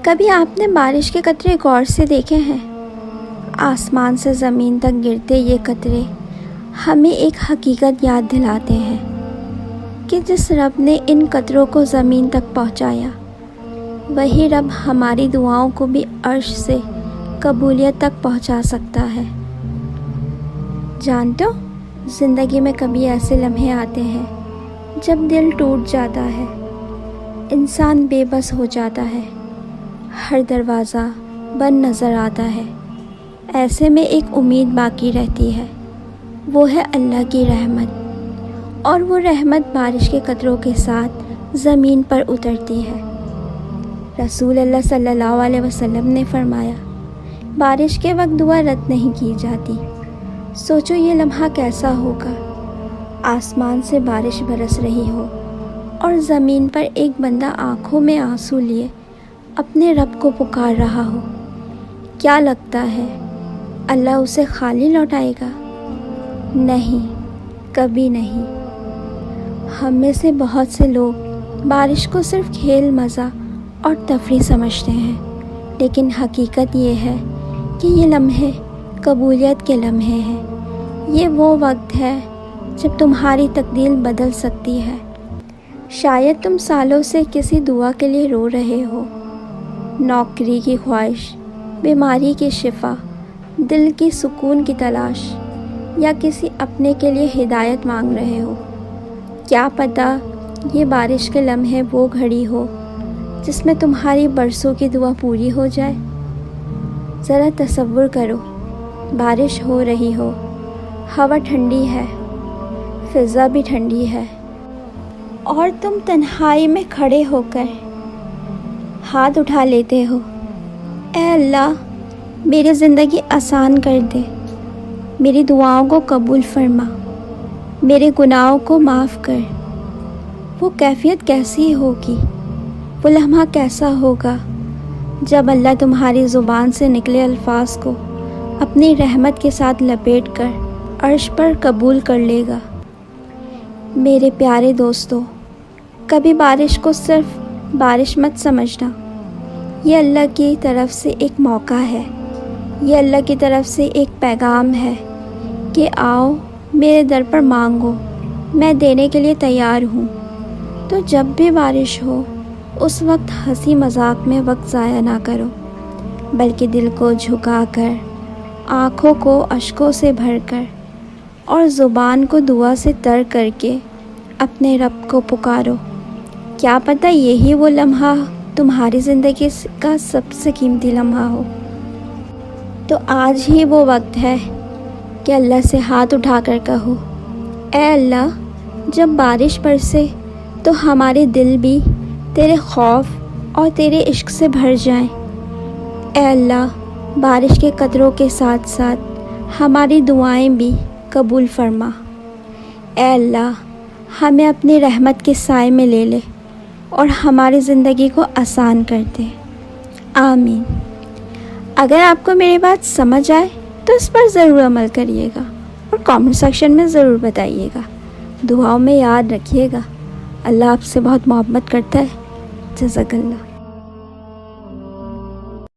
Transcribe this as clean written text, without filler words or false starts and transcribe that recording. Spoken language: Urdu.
کبھی آپ نے بارش کے قطرے غور سے دیکھے ہیں؟ آسمان سے زمین تک گرتے یہ قطرے ہمیں ایک حقیقت یاد دلاتے ہیں کہ جس رب نے ان قطروں کو زمین تک پہنچایا، وہی رب ہماری دعاؤں کو بھی عرش سے قبولیت تک پہنچا سکتا ہے۔ جانتے ہو، زندگی میں کبھی ایسے لمحے آتے ہیں جب دل ٹوٹ جاتا ہے، انسان بے بس ہو جاتا ہے، ہر دروازہ بند نظر آتا ہے۔ ایسے میں ایک امید باقی رہتی ہے، وہ ہے اللہ کی رحمت، اور وہ رحمت بارش کے قطروں کے ساتھ زمین پر اترتی ہے۔ رسول اللہ صلی اللہ علیہ وسلم نے فرمایا، بارش کے وقت دعا رد نہیں کی جاتی۔ سوچو یہ لمحہ کیسا ہوگا، آسمان سے بارش برس رہی ہو اور زمین پر ایک بندہ آنکھوں میں آنسو لیے اپنے رب کو پکار رہا ہو۔ کیا لگتا ہے اللہ اسے خالی لوٹائے گا؟ نہیں، کبھی نہیں۔ ہم میں سے بہت سے لوگ بارش کو صرف کھیل، مزہ اور تفریح سمجھتے ہیں، لیکن حقیقت یہ ہے کہ یہ لمحے قبولیت کے لمحے ہیں۔ یہ وہ وقت ہے جب تمہاری تقدیر بدل سکتی ہے۔ شاید تم سالوں سے کسی دعا کے لیے رو رہے ہو، نوکری کی خواہش، بیماری کی شفا، دل کی سکون کی تلاش، یا کسی اپنے کے لیے ہدایت مانگ رہے ہو۔ کیا پتہ یہ بارش کے لمحے وہ گھڑی ہو جس میں تمہاری برسوں کی دعا پوری ہو جائے۔ ذرا تصور کرو، بارش ہو رہی ہو، ہوا ٹھنڈی ہے، فضا بھی ٹھنڈی ہے، اور تم تنہائی میں کھڑے ہو کر ہاتھ اٹھا لیتے ہو، اے اللہ میری زندگی آسان کر دے، میری دعاؤں کو قبول فرما، میرے گناہوں کو معاف کر۔ وہ کیفیت کیسی ہوگی، وہ لمحہ کیسا ہوگا جب اللہ تمہاری زبان سے نکلے الفاظ کو اپنی رحمت کے ساتھ لپیٹ کر عرش پر قبول کر لے گا۔ میرے پیارے دوستو، کبھی بارش کو صرف بارش مت سمجھنا۔ یہ اللہ کی طرف سے ایک موقع ہے، یہ اللہ کی طرف سے ایک پیغام ہے کہ آؤ میرے در پر مانگو، میں دینے کے لیے تیار ہوں۔ تو جب بھی بارش ہو، اس وقت ہنسی مذاق میں وقت ضائع نہ کرو، بلکہ دل کو جھکا کر، آنکھوں کو اشکوں سے بھر کر اور زبان کو دعا سے تر کر کے اپنے رب کو پکارو۔ کیا پتہ یہی وہ لمحہ تمہاری زندگی کا سب سے قیمتی لمحہ ہو۔ تو آج ہی وہ وقت ہے کہ اللہ سے ہاتھ اٹھا کر کہو، اے اللہ جب بارش برسے تو ہمارے دل بھی تیرے خوف اور تیرے عشق سے بھر جائیں۔ اے اللہ بارش کے قطروں کے ساتھ ساتھ ہماری دعائیں بھی قبول فرما۔ اے اللہ ہمیں اپنی رحمت کے سائے میں لے لے اور ہماری زندگی کو آسان کر دے، آمین۔ اگر آپ کو میری بات سمجھ آئے تو اس پر ضرور عمل کریے گا اور کامنٹ سیکشن میں ضرور بتائیے گا۔ دعاؤں میں یاد رکھیے گا، اللہ آپ سے بہت محبت کرتا ہے۔ جزاک اللہ۔